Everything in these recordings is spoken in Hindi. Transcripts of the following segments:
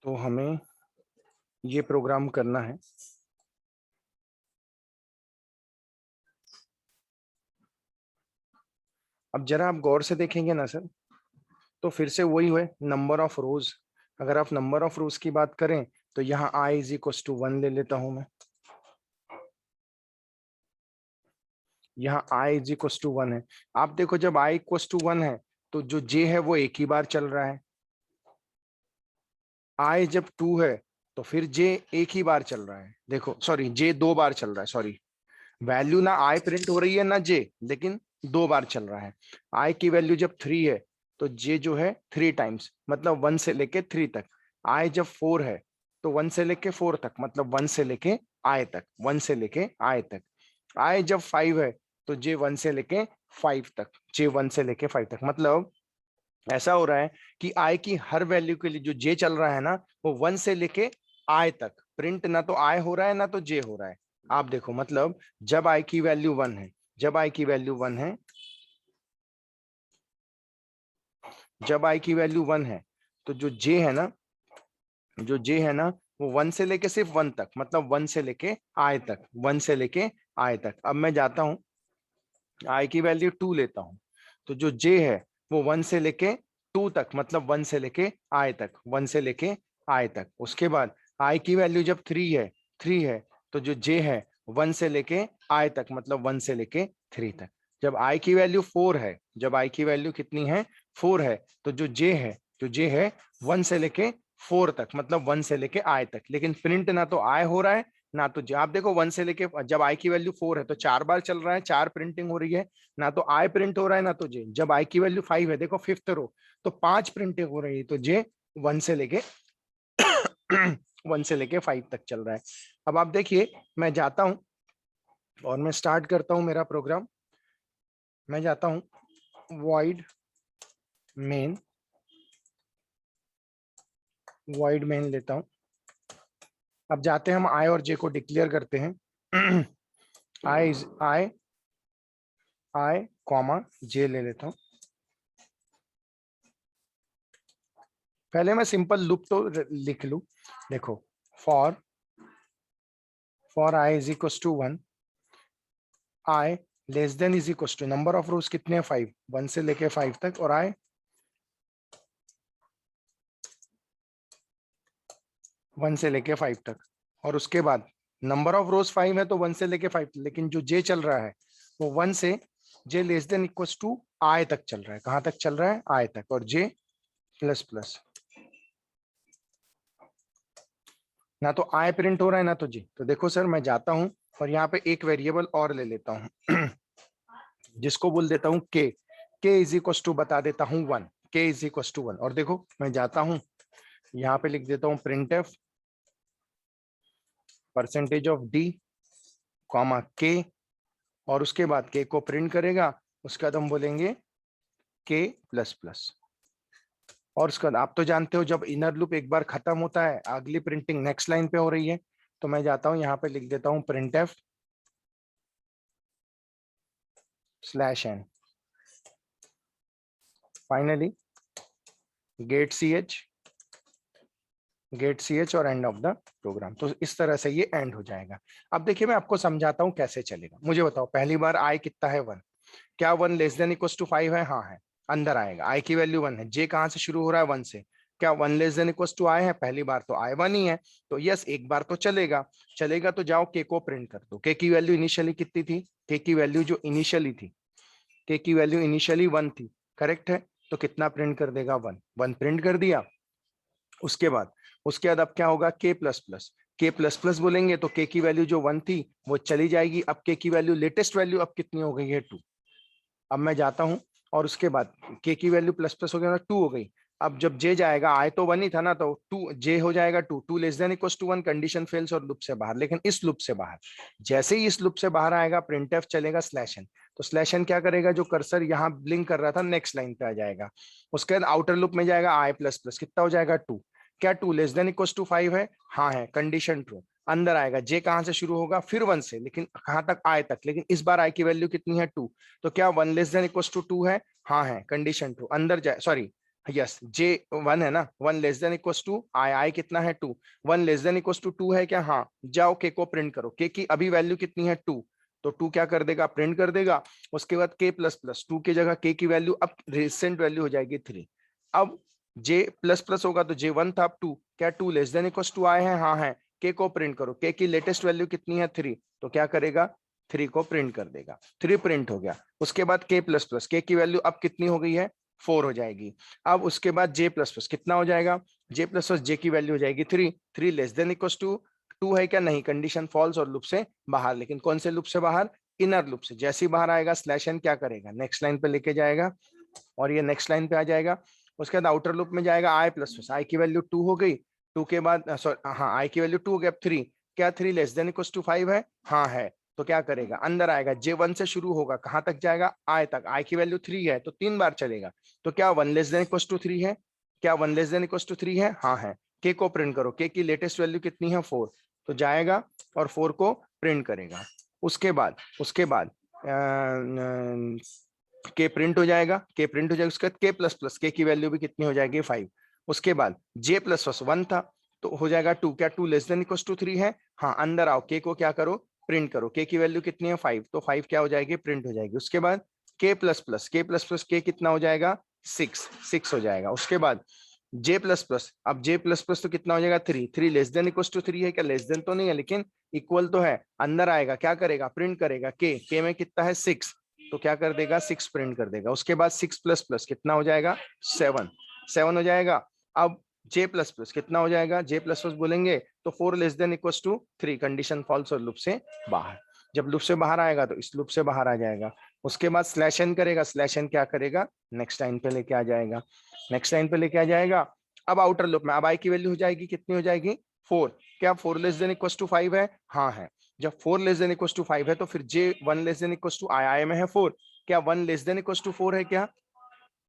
तो हमें ये प्रोग्राम करना है। अब जरा आप गौर से देखेंगे ना सर, तो फिर से वही हुए नंबर ऑफ रोज। अगर आप नंबर ऑफ रोज की बात करें तो यहाँ i इज इक्वल टू 1 ले लेता हूं मैं। यहाँ i इज इक्वल टू 1 है। आप देखो जब i इक्वल टू 1 है तो जो j है वो एक ही बार चल रहा है। i जब 2 है तो फिर j एक ही बार चल रहा है। देखो सॉरी, j दो बार चल रहा है। सॉरी, वैल्यू ना i प्रिंट हो रही है ना j, लेकिन दो बार चल रहा है। i की वैल्यू जब 3 है तो j जो है 3 टाइम्स, मतलब 1 से लेके 3 तक। i जब 4 है तो 1 से लेके 4 तक, मतलब 1 से लेके i तक, 1 से लेके i तक। i जब 5 है तो j 1 से लेके 5 तक, j 1 से लेके 5 तक। मतलब ऐसा हो रहा है कि i की हर वैल्यू के लिए जो j चल रहा है ना, वो 1 से लेके i तक प्रिंट ना तो i हो रहा है ना तो j हो रहा है। आप देखो, मतलब जब i की वैल्यू 1 है, जब i की वैल्यू 1 है, जब i की वैल्यू 1 है तो जो j है ना, जो j है ना, वो 1 से लेके सिर्फ 1 तक, मतलब 1 से लेके i तक, 1 से लेके i तक। अब मैं जाता हूं i की वैल्यू 2 लेता हूं, तो जो j है वो 1 से लेके 2 तक, मतलब 1 से लेके i तक, 1 से लेके i तक। उसके बाद i की वैल्यू जब 3 है, 3 है, तो जो j है 1 से लेके i तक, मतलब 1 से लेके 3 तक। जब i की वैल्यू 4 है, जब i की वैल्यू कितनी है 4 है, तो जो j है, जो j है 1 से लेके 4 तक, मतलब 1 से लेके i तक। लेकिन प्रिंट ना तो i हो रहा है ना तो j। आप देखो 1 से लेके, जब i की वैल्यू 4 है तो 4 बार चल रहा है, 4 प्रिंटिंग हो रही है, ना तो i प्रिंट हो रहा है ना तो j। जब i की वैल्यू 5 है, देखो 5th रो, तो 5 प्रिंटिंग हो रही है, तो j 1 से लेके 1 से लेके 5 तक चल रहा है। अब आप देखिए, मैं जाता हूं और मैं स्टार्ट करता हूं मेरा प्रोग्राम। मैं जाता हूं void main, void main लेता हूं। अब जाते हैं हम i और j को डिक्लेयर करते हैं। i कॉमा j ले लेता हूं। पहले मैं सिंपल लूप तो लिख लूं। देखो, for i is equal to 1, i less than is equal to, number of rows कितने हैं 5, 1 से लेके 5 तक, और i 1 से लेके 5 तक। और उसके बाद नंबर ऑफ रोज 5 है तो 1 से लेके 5, लेकिन जो j चल रहा है वो 1 से j less than equal to i तक चल रहा है। कहां तक चल रहा है? i तक। और j प्लस प्लस, ना तो i प्रिंट हो रहा है ना तो j। तो देखो सर, मैं जाता हूं और यहाँ पे एक वेरिएबल और ले लेता हूं जिसको बोल देता हूं k इज इक्वल टू, बता देता हूं 1, k इज इक्वल टू 1। और देखो मैं जाता हूं यहाँ पे लिख देता हूं printf percentage of d comma k, और उसके बाद k को प्रिंट करेगा, उसके बाद हम बोलेंगे k प्लस प्लस। और उसके बाद आप तो जानते हो, जब इनर लूप एक बार खत्म होता है, अगली प्रिंटिंग नेक्स्ट लाइन पे हो रही है। तो मैं जाता हूं यहाँ पे लिख देता हूं printf slash n, finally get ch और एंड ऑफ द प्रोग्राम। तो इस तरह से ये एंड हो जाएगा। अब देखिए, मैं आपको समझाता हूं कैसे चलेगा। मुझे बताओ, पहली बार i कितना है 1, क्या 1 लेस देन इक्वल टू 5 है? हाँ है। अंदर आएगा, i की वैल्यू 1 है। j कहां से शुरू हो रहा है? 1 से। क्या 1 less than equal to i है? पहली बार तो i 1 ही है, तो यस एक बार तो चलेगा। चलेगा तो जाओ k को प्रिंट कर दो। k की वैल्यू इनिशियली कितनी थी? k की वैल्यू जो इनिशियली थी, k की वैल्यू इनिशियली 1 थी, करेक्ट है? तो कितना प्रिंट कर देगा? 1, 1 प्रिंट कर दिया। उसके बाद अब क्या होगा? k प्लस प्लस, के प्लस प्लस बोलेंगे तो k की वैल्यू जो 1 थी वो चली जाएगी। अब k की वैल्यू, लेटेस्ट वैल्यू अब कितनी हो गई है? 2। अब मैं जाता हूं और उसके बाद k की वैल्यू प्लस प्लस हो गया ना, 2 हो गई। अब जब j जाएगा, i तो 1 ही था ना, तो 2 j हो जाएगा 2, 2 less than equal to 1, condition fails और लूप से बाहर। लेकिन इस लूप से बाहर, जैसे ही इस लूप से बाहर आएगा, प्रिंटफ चलेगा स्लैश n। तो स्लैश n क्या करेगा? जो कर्सर यहाँ ब्लिंक कर रहा था, नेक्स्ट लाइन पे आ जाएगा। उसके बाद आउटर लूप में जाएगा, i प्लस प्लस कितना हो जाएगा? 2। क्या 2 लेस देन इक्वल टू 5 है? हाँ है, कंडीशन ट्रू। अंदर आएगा, j कहां से शुरू होगा? फिर 1 से, लेकिन कहां तक? i तक। लेकिन इस बार i की वैल्यू कितनी है? 2। तो क्या 1 लेस देन इक्वल टू 2 है? हाँ है, कंडीशन ट्रू। अंदर जाए, सॉरी, यस जे 1 है ना, 1 लेस देन इक्वल टू आई कितना है 2, 1 लेस देन इक्वल टू 2 है क्या, हाँ, जाओ के को प्रिंट करो, के की अभी वैल्यू कितनी है 2, तो 2 क्या कर देगा, प्रिंट कर देगा। उसके बाद के प्लस प्लस 2 की जगह के की वैल्यू अब रिसेंट वैल्यू हो जाएगी 3। अब जे प्लस प्लस होगा तो जे 1 था, अब 2, क्या 2 लेस देन इक्वल टू आई है, हाँ है, के को प्रिंट करो, के की लेटेस्ट वैल्यू कितनी है 3, तो क्या करेगा 3 को प्रिंट कर देगा, 3 प्रिंट हो गया। उसके बाद के प्लस प्लस के की वैल्यू अब कितनी हो गई है 4 हो जाएगी। अब उसके बाद जे प्लस प्लस कितना हो जाएगा, जे प्लस प्लस जे की वैल्यू हो जाएगी 3, 3 लेस देन इक्वल टू 2 है क्या, नहीं, कंडीशन फॉल्स और लूप से बाहर, लेकिन कौन से लूप से बाहर, इनर लूप से। जैसे ही बाहर आएगा स्लैश एन क्या करेगा, नेक्स्ट लाइन पे लेके जाएगा और ये नेक्स्ट लाइन पे आ जाएगा। उसके बाद आउटर लूप में जाएगा आई प्लस प्लस, आई की वैल्यू 2 हो गई, 2 के बाद सॉरी हाँ आई की वैल्यू 2 हो गई, अब 3, क्या 3 लेस देन इक्वल टू 5 है, हाँ है, तो क्या करेगा अंदर आएगा, जे 1 से शुरू होगा कहां तक जाएगा आई तक, आई की वैल्यू 3 है तो 3 बार चलेगा, तो क्या 1 लेस देन इक्वल टू 3 है, क्या 1 लेस देन इक्वल टू 3 है, हाँ है। के को प्रिंट करो, के की लेटेस्ट वैल्यू कितनी है 4, तो जाएगा और 4 को प्रिंट करेगा। उसके बाद के प्रिंट हो जाएगा, के प्रिंट हो जाएगा। उसके बाद के प्लस प्लस, के की वैल्यू भी कितनी हो जाएगी 5। उसके बाद जे प्लस प्लस 1 था तो हो जाएगा 2, क्या 2 लेस देन इक्वल टू 3 है, हाँ, अंदर आओ, के को क्या करो प्रिंट करो, के की वैल्यू कितनी है 5, तो 5 क्या हो जाएगी प्रिंट हो जाएगी। उसके बाद के प्लस प्लस, के प्लस प्लस के कितना हो जाएगा 6, 6 हो जाएगा। उसके बाद जे प्लस प्लस, अब जे प्लस प्लस तो कितना हो जाएगा 3, 3 लेस देन इक्वल टू 3 है क्या, लेस देन तो नहीं है लेकिन इक्वल तो है, अंदर आएगा क्या करेगा प्रिंट करेगा, के में कितना है 6, तो क्या कर देगा 6 प्रिंट कर देगा। उसके बाद 6 प्लस प्लस कितना हो जाएगा 7, 7 हो जाएगा। अब जे प्लस प्लस कितना हो जाएगा, जे प्लस प्लस बोलेंगे तो 4 less than equal to 3, condition false और लूप से बाहर। जब लूप से बाहर आएगा तो इस लूप से बाहर आ जाएगा। उसके बाद स्लैश एन करेगा, स्लैश एन क्या करेगा नेक्स्ट लाइन पे लेके आ जाएगा, नेक्स्ट लाइन पे लेके आ जाएगा। अब आउटर लूप में अब आई की वैल्यू हो जाएगी कितनी हो जाएगी 4, क्या 4 लेस देन इक्वल टू 5 है, हाँ है। जब 4 लेस देन इक्वल टू 5 है तो फिर जे 1 लेस देन इक्वल टू आई में है 4, क्या 1 लेस देन इक्वल टू 4 है क्या,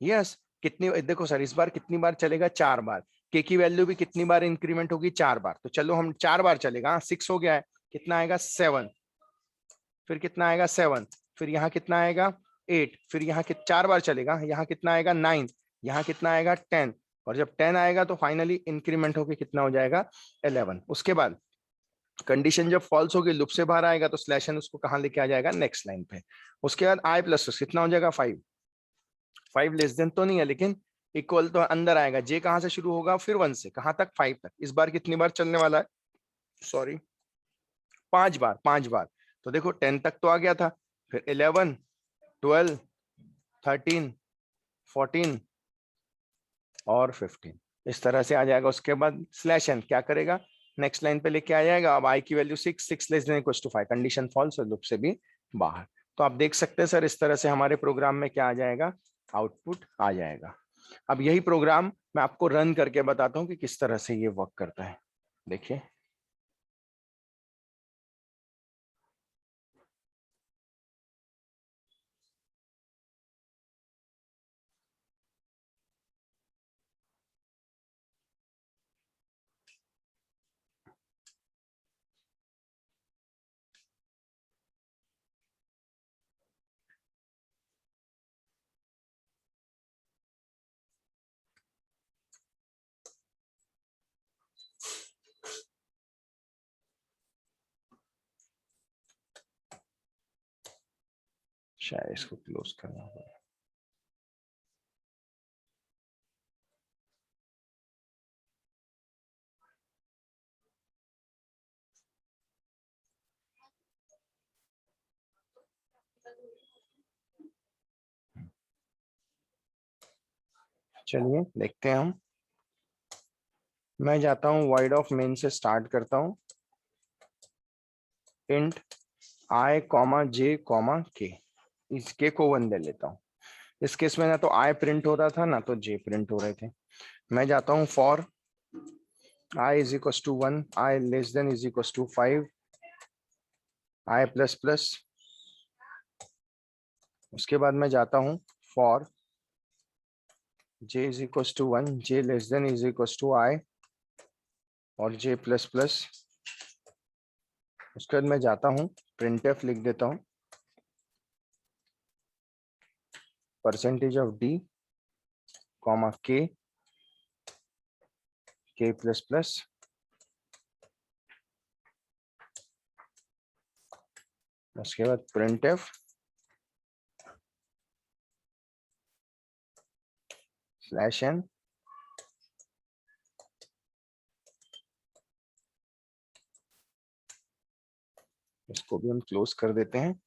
यस। कितनी, देखो सर इस बार कितनी बार चलेगा 4 बार, के की वैल्यू भी कितनी बार इंक्रीमेंट होगी 4 बार, तो चलो हम 4 बार चलेगा, 6 हो गया है, कितना आएगा 7, फिर कितना आएगा 7, फिर यहाँ कितना आएगा 8, फिर यहाँ 4 बार चलेगा, यहाँ कितना आएगा 9, यहाँ कितना आएगा 10, और जब 10 आएगा तो फाइनली इंक्रीमेंट होके कितना हो जाएगा 11। उसके बाद कंडीशन जब फॉल्स होगी लूप से बाहर आएगा तो स्लैश एन उसको कहां लेके आ जाएगा नेक्स्ट लाइन पे। उसके बाद आई प्लस कितना हो जाएगा 5, 5 लेस देन तो नहीं है लेकिन इक्वल तो अंदर आएगा, जे कहां से शुरू होगा फिर 1 से कहां तक 5 तक, इस बार कितनी बार चलने वाला है, सॉरी 5 बार, 5 बार। तो देखो 10 तक तो आ गया था, फिर 11, 12, 13, 14 और 15 इस तरह से आ जाएगा। उसके बाद स्लैश एन क्या करेगा नेक्स्ट लाइन पे लेके आ जाएगा। अब आई की value 6, 6 less than equal to 5, condition false और लूप से भी बाहर। तो आप देख सकते हैं सर इस तरह से हमारे प्रोग्राम में क्या आ जाएगा, आउटपुट आ जाएगा। अब यही प्रोग्राम मैं आपको रन करके बताता हूं कि किस तरह से ये वर्क करता है, देखिए। शायद इसको क्लोज करना होगा। चलिए देखते हैं हम। मैं जाता हूं वाइड ऑफ मेन से स्टार्ट करता हूं, इंट आई कॉमा जे कॉमा के, इस के को 1 ले लेता हूं। इस केस में ना तो आई प्रिंट हो रहा था ना तो जे प्रिंट हो रहे थे। मैं जाता हूं for I is equal to 1, I less than is equal to 5, I plus plus. उसके बाद मैं जाता हूं for j is equal to 1, j less than is equal to I और j प्लस प्लस। उसके बाद मैं जाता हूं printf लिख देता हूं, परसेंटेज ऑफ d कॉमा के प्लस प्लस, उसके बाद प्रिंट एफ स्लैश एन, इसको भी हम क्लोज कर देते हैं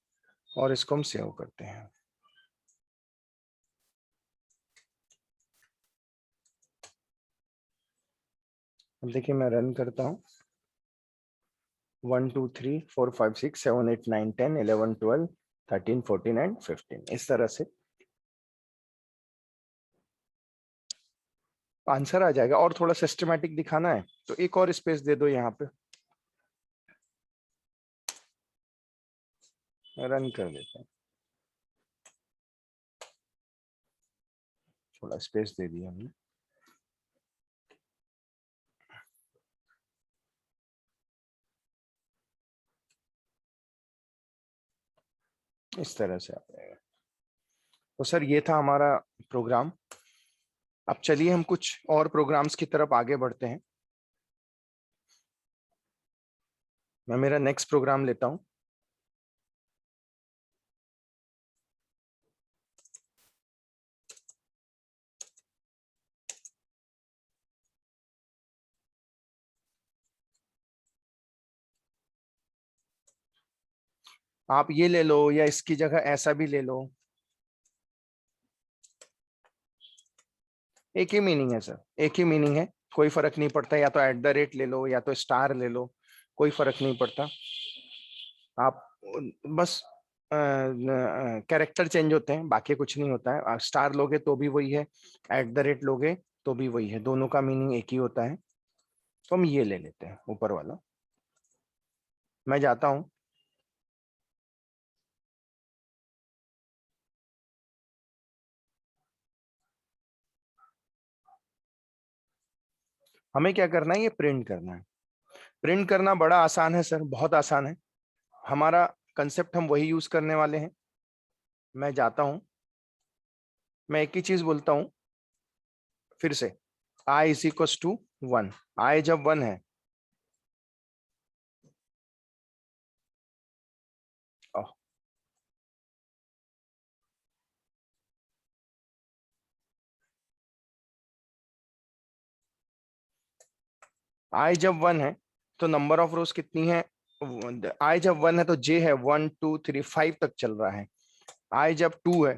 और इसको हम सेव करते हैं। अब देखिए मैं रन करता हूँ, 1 2 3 4 5 6 7 8 9 10 11 12 13 14 एंड 15, इस तरह से आंसर आ जाएगा। और थोड़ा सिस्टमैटिक दिखाना है तो एक और स्पेस दे दो यहाँ पे, रन कर देते हैं। थोड़ा स्पेस दे दिया हमने। इस तरह से आ जाएगा। तो सर ये था हमारा प्रोग्राम। अब चलिए हम कुछ और प्रोग्राम्स की तरफ आगे बढ़ते हैं। मैं मेरा नेक्स्ट प्रोग्राम लेता हूं। आप ये ले लो या इसकी जगह ऐसा भी ले लो, एक ही मीनिंग है सर, एक ही मीनिंग है, कोई फर्क नहीं पड़ता। या तो एट द रेट ले लो या तो स्टार ले लो, कोई फर्क नहीं पड़ता। आप बस कैरेक्टर चेंज होते हैं, बाकी कुछ नहीं होता है। स्टार लोगे तो भी वही है, एट द रेट लोगे तो भी वही है, दोनों का मीनिंग एक ही होता है। तो हम ये ले लेते हैं ऊपर वाला। मैं जाता हूं, हमें क्या करना है, ये प्रिंट करना है। प्रिंट करना बड़ा आसान है सर, बहुत आसान है। हमारा कंसेप्ट हम वही यूज करने वाले हैं। मैं जाता हूं, मैं एक ही चीज बोलता हूं फिर से, आई इज इक्वल टू 1। आई जब 1 है, आई जब 1 है तो नंबर ऑफ रोज कितनी है, आई जब 1 है तो जे है 1 2 3 5 तक चल रहा है। आई जब 2 है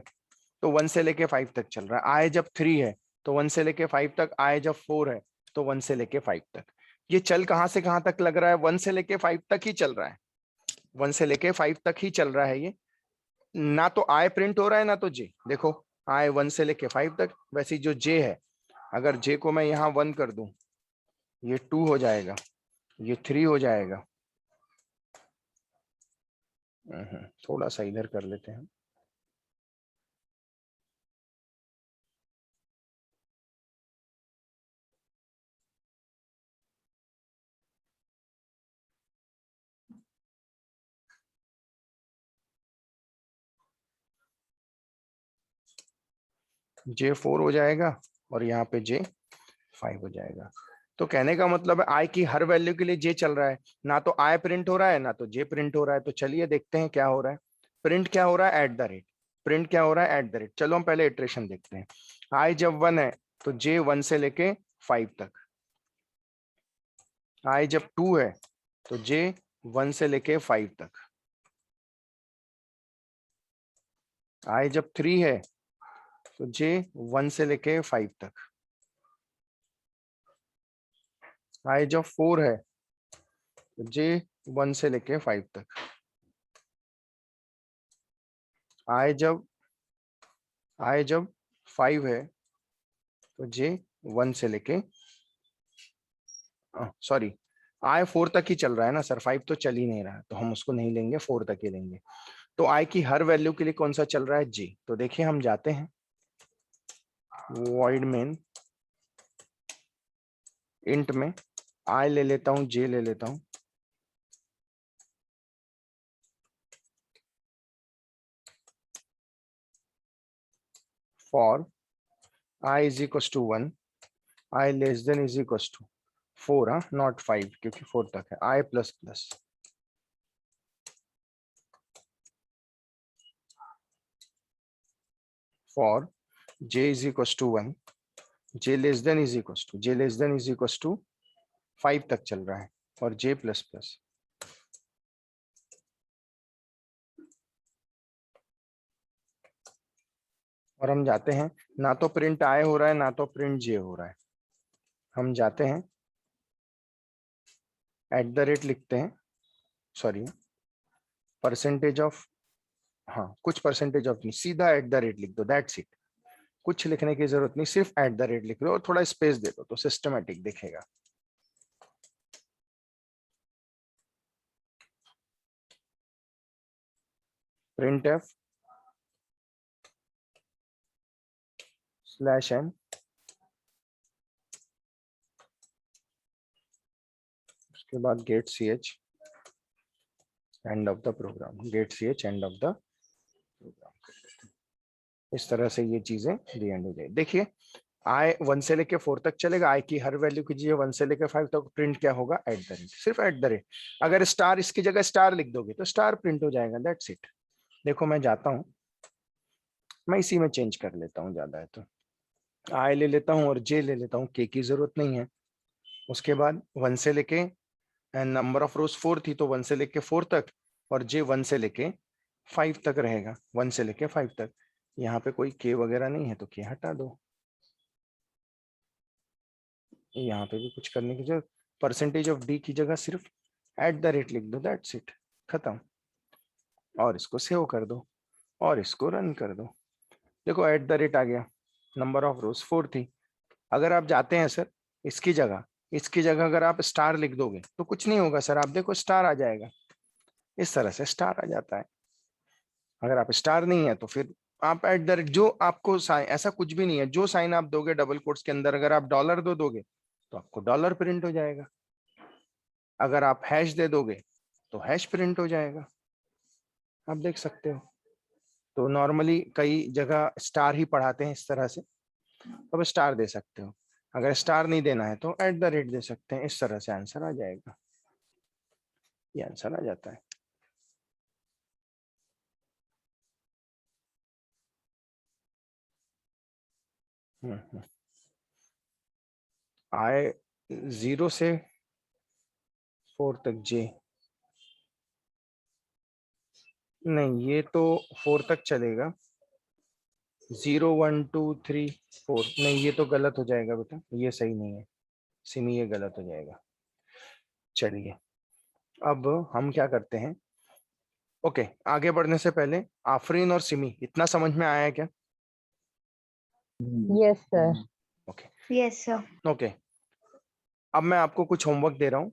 तो 1 से लेके 5 तक चल रहा है। आई जब 3 है तो 1 से लेके 5 तक। आई जब 4 है तो 1 से लेके 5 तक। ये चल कहां से कहां तक लग रहा है, 1 से लेके 5 तक ही चल रहा है। 1 से लेके 5 तक ही चल रहा है ये। ना तो आई प्रिंट हो रहा है ना तो जे। देखो, आई 1 से लेके 5 तक, वैसे जो जे है, अगर जे को मैं यहाँ 1 कर दूं, ये 2 हो जाएगा, ये 3 हो जाएगा। थोड़ा सा इधर कर लेते हैं। J4 हो जाएगा और यहाँ पे J5 हो जाएगा। तो कहने का मतलब है आई की हर वैल्यू के लिए जे चल रहा है, ना तो आई प्रिंट हो रहा है ना तो जे प्रिंट हो रहा है। तो चलिए देखते हैं क्या हो रहा है। प्रिंट क्या हो रहा है, एट द रेट। प्रिंट क्या हो रहा है, एट द रेट। चलो हम पहले इटरेशन देखते हैं। आई जब 1 है तो जे 1 से लेके 5 तक। आई जब 2 है तो जे 1 से लेके 5 तक। आई जब 3 है तो जे 1 से लेके 5 तक। आई जब 4 है तो जे 1 से लेके 5 तक। आई जब 5 है तो जे 1 से लेके, सॉरी, आई 4 तक ही चल रहा है ना सर, 5 तो चल ही नहीं रहा, तो हम उसको नहीं लेंगे, 4 तक ही लेंगे। तो आई की हर वैल्यू के लिए कौन सा चल रहा है, जी। तो देखिए हम जाते हैं वॉइड मेन इंट में, आई ले लेता हूं, जे ले लेता हूं, for I is equals to 1, I less than is equals to 4, हाँ, not 5, क्योंकि 4 तक है, I plus plus for j is equals to 1, j less than is equals to, j less than is equals to 5 तक चल रहा है, और j plus plus और हम जाते हैं, ना तो प्रिंट I हो रहा है ना तो प्रिंट j हो रहा है, हम जाते हैं एट द रेट लिखते हैं, सॉरी परसेंटेज ऑफ, हाँ कुछ परसेंटेज ऑफ नहीं, सीधा एट द रेट लिख दो, दैट्स इट, कुछ लिखने की जरूरत नहीं, सिर्फ एट द रेट लिख लो और थोड़ा स्पेस दे दो तो सिस्टमैटिक दिखेगा। प्रिंट एफ स्लैश एन, उसके बाद get C H end of the program, get C H end of the program. इस तरह से ये चीजें दी एंड हो जाए। देखिए आई 1 से लेके 4 तक चलेगा, आई की हर वैल्यू कीजिए 1 से लेके 5 तक, प्रिंट क्या होगा, एट द रेट, सिर्फ एट द रेट। अगर स्टार इसकी जगह स्टार लिख दोगे तो स्टार प्रिंट हो जाएगा, दैट्स इट। देखो मैं जाता हूं, मैं इसी में चेंज कर लेता हूं, ज्यादा है तो आई ले लेता हूं और जे ले लेता हूं, के की जरूरत नहीं है। उसके बाद 1 से लेके, नंबर ऑफ रोज 4 थी तो 1 से लेके 4 तक, और जे 1 से लेके 5 तक रहेगा, 1 से लेके 5 तक। यहाँ पे कोई के वगैरह नहीं है तो के हटा दो, यहाँ पे भी कुछ करने की जरूरत, परसेंटेज ऑफ डी की जगह सिर्फ एट द रेट लिख दो, दैट्स इट, खत्म। और इसको सेव कर दो और इसको रन कर दो। देखो एट द रेट आ गया, नंबर ऑफ रोज 4 थी। अगर आप जाते हैं सर इसकी जगह अगर आप स्टार लिख दोगे तो कुछ नहीं होगा सर, आप देखो स्टार आ जाएगा, इस तरह से स्टार आ जाता है। अगर आप स्टार नहीं है तो फिर आप एट द रेट, जो आपको साइन, ऐसा कुछ भी नहीं है, जो साइन आप दोगे डबल कोट्स के अंदर, अगर आप डॉलर दोगे तो आपको डॉलर प्रिंट हो जाएगा, अगर आप हैश दे दोगे तो हैश प्रिंट हो जाएगा, आप देख सकते हो। तो नॉर्मली कई जगह स्टार ही पढ़ाते हैं इस तरह से, तो अब स्टार दे सकते हो, अगर स्टार नहीं देना है तो एट द रेट दे सकते हैं, इस तरह से आंसर आ जाएगा, ये आंसर आ जाता है। आए 0 से 4 तक जे, नहीं ये तो 4 तक चलेगा, 0 1 2 3 4, नहीं ये तो गलत हो जाएगा बेटा, ये सही नहीं है सिमी, ये गलत हो जाएगा। चलिए अब हम क्या करते हैं, ओके आगे बढ़ने से पहले आफरीन और सिमी इतना समझ में आया है क्या? Yes sir. Okay yes sir. Okay, अब मैं आपको कुछ होमवर्क दे रहा हूँ,